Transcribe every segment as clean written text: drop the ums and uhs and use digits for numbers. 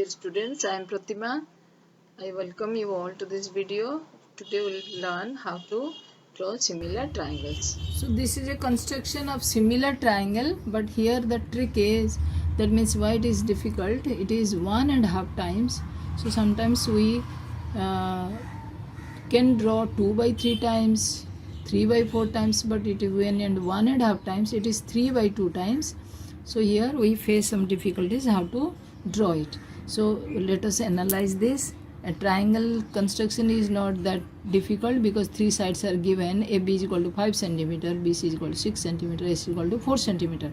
Dear students, I am Pratima. I welcome you all to this video. Today we will learn how to draw similar triangles. So this is a construction of similar triangle, but here the trick is, that means why it is difficult. It is 1.5 times. So sometimes we can draw 2 by 3 times, 3 by 4 times, but it when and 1.5 times it is 3 by 2 times. So here we face some difficulties how to draw it. So let us analyze this. A triangle construction is not that difficult because three sides are given. AB is equal to 5 centimeter, BC is equal to 6 centimeter, AC is equal to 4 centimeter.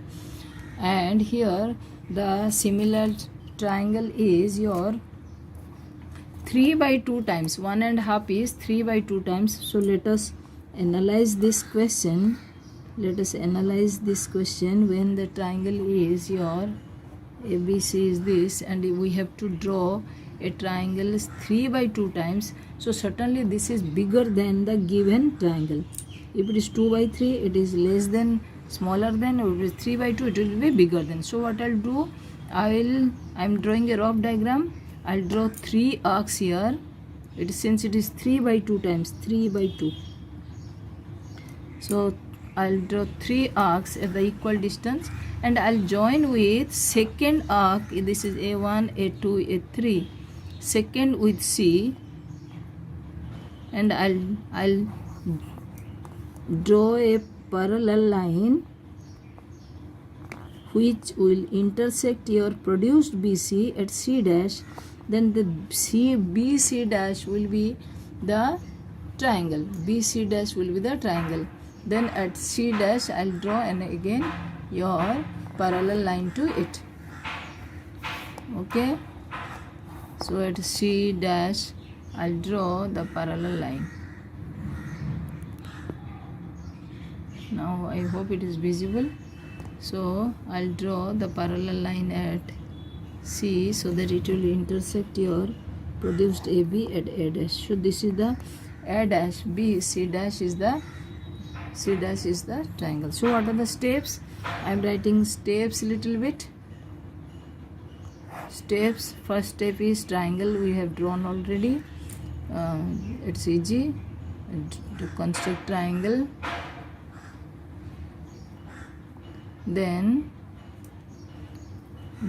And here the similar triangle is your 3 by 2 times. 1.5 is 3 by 2 times. So let us analyze this question. Let us analyze this question when the triangle is your ABC is this, and we have to draw a triangle is 3 by 2 times. So certainly this is bigger than the given triangle. If it is 2 by 3, it is less than, smaller than. If it is 3 by 2, it will be bigger than. So what I'll do, I'm drawing a rough diagram. I'll draw 3 arcs here. Since it is 3 by 2 times, 3 by 2. So I'll draw 3 arcs at the equal distance, and I'll join with second arc. This is A1, A2, A3. Second with C, and I'll draw a parallel line which will intersect your produced BC at C dash. Then the BC dash will be the triangle. BC dash will be the triangle. Then at C dash I'll draw and again your parallel line to it. Okay. So at C dash I'll draw the parallel line. Now I hope it is visible. So I'll draw the parallel line at C so that it will intersect your produced AB at A dash. So this is the A dash, B, C dash is the triangle. So what are the steps? I am writing steps little bit. Steps. First step is triangle. We have drawn already. It's easy to construct triangle. Then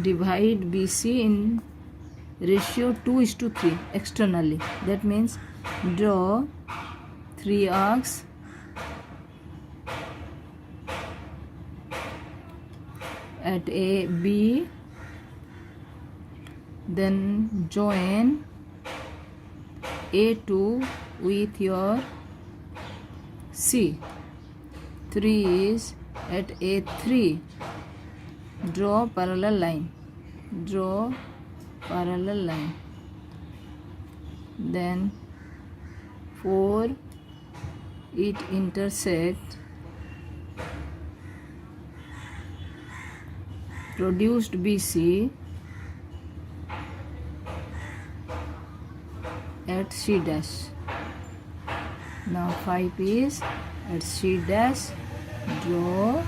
divide BC in ratio 2:3 externally. That means draw 3 arcs at A, B, then join A2 with your C. 3 is at A3. Draw parallel line. Draw parallel line. Then 4, it intersect produced BC at C dash. Now 5 is at C dash. Draw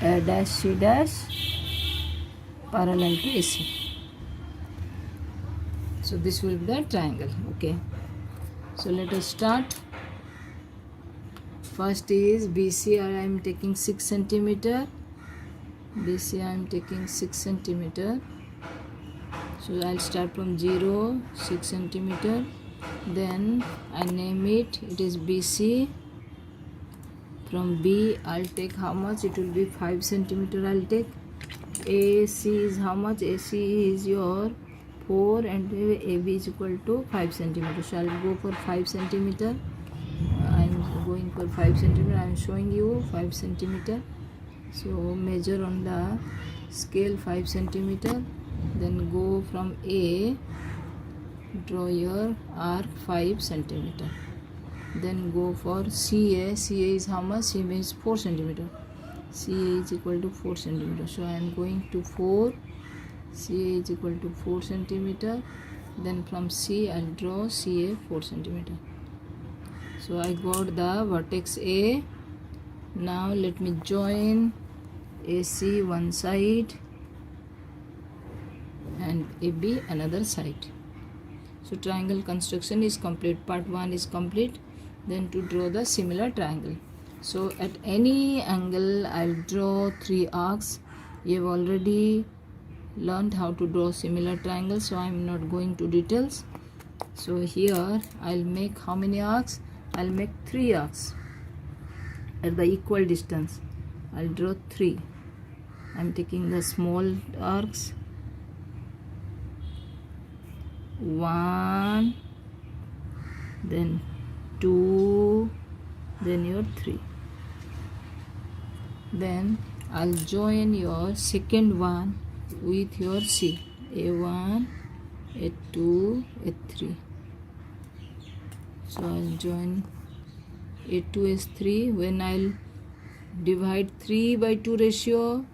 A dash C dash parallel to AC. So this will be the triangle. Okay. So let us start. First is BC. I am taking 6 centimeter. BC I am taking 6 centimeter. So I'll start from 0, 6 centimeter. Then I name it. It is BC. From B I'll take how much? It will be 5 centimeter. I'll take. AC is how much? AC is your 4 and AB is equal to 5 centimeter. So I'll go for 5 centimeter. I'm going for 5 centimeter. I'm showing you 5 centimeter. So measure on the scale 5 centimeter. Then go from A, draw your arc 5 centimeter. Then go for CA. CA is how much? CA is 4 centimeter. CA is equal to 4 centimeter. So I am going to 4. CA is equal to 4 centimeter. Then from C I will draw CA 4 centimeter. So I got the vertex A. Now let me join AC one side and AB another side. So triangle construction is complete. Part 1 is complete. Then to draw the similar triangle. So at any angle I'll draw 3 arcs. You have already learned how to draw similar triangles, so I'm not going to details. So here I'll make how many arcs? I'll make 3 arcs at the equal distance. I'll draw 3. I'm taking the small arcs. 1, then 2, then your 3. Then I'll join your second one with your C. A1, A2, A3. So I'll join A2 as 3. When I'll divide 3 by 2 ratio,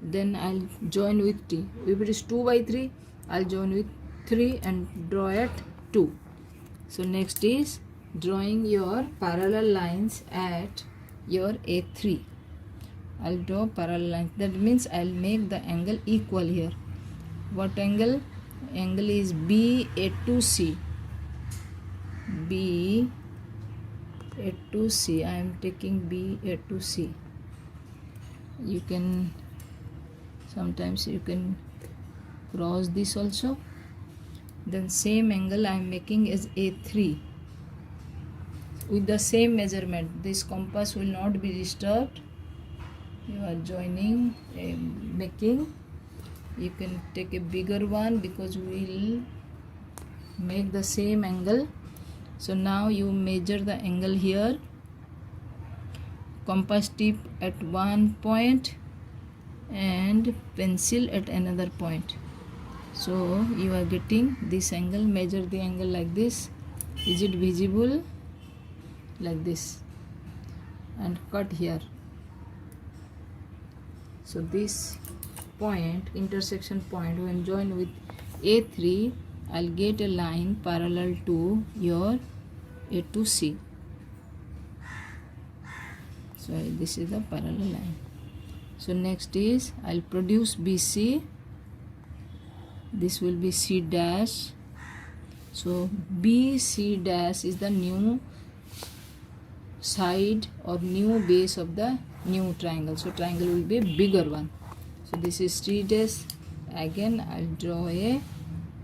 then I'll join with T. If it is 2 by 3, I'll join with 3 and draw at 2. So next is drawing your parallel lines at your A3. I'll draw parallel lines. That means I'll make the angle equal here. What angle? Angle is BA2C. BA2C. I am taking BA2C. You can sometimes you can cross this also. Then same angle I am making is A3 with the same measurement. This compass will not be disturbed. You are joining, making. You can take a bigger one because we will make the same angle. So now you measure the angle here. Compass tip at one point and pencil at another point. So you are getting this angle. Measure the angle like this. Is it visible? Like this. And cut here. So this point, intersection point, when joined with A3, I'll get a line parallel to your A2C. So this is the parallel line. So next is I'll produce BC. This will be C dash. So BC dash is the new side or new base of the new triangle. So triangle will be a bigger one. So this is C dash. Again I'll draw a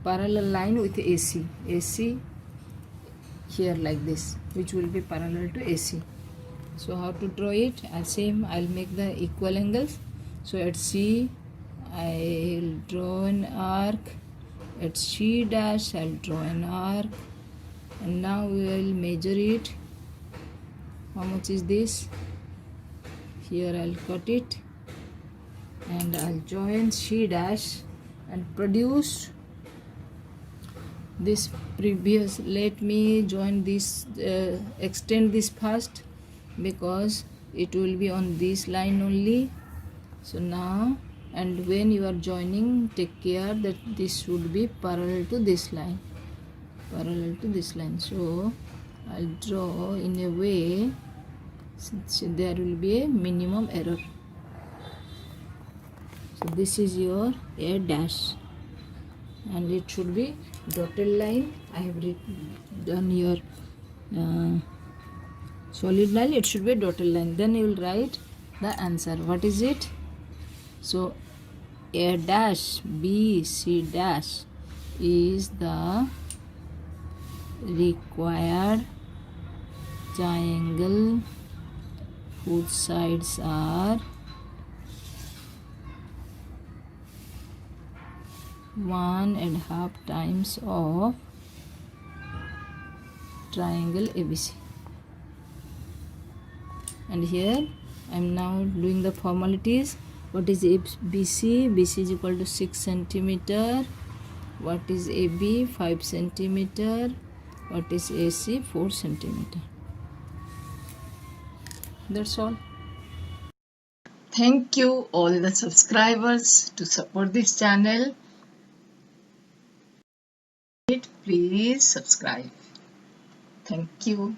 parallel line with AC. AC here like this, which will be parallel to AC. So how to draw it? I'll make the equal angles. So at C I'll draw an arc. At C dash I'll draw an arc. And now we will measure it. How much is this? Here I'll cut it and I'll join C dash and produce this previous. Let me join this, extend this first because it will be on this line only. So now, and when you are joining, take care that this should be parallel to this line. Parallel to this line. So I'll draw in a way so there will be a minimum error. So this is your A dash and it should be dotted line. I have done your solid line. It should be a dotted line. Then you will write the answer. What is it? So A dash B C dash is the required triangle whose sides are 1.5 times of triangle ABC. And here I am now doing the formalities. What is BC? BC is equal to 6 centimeter. What is AB? 5 centimeter. What is AC? 4 centimeter. That's all. Thank you all the subscribers to support this channel. Please subscribe. Thank you.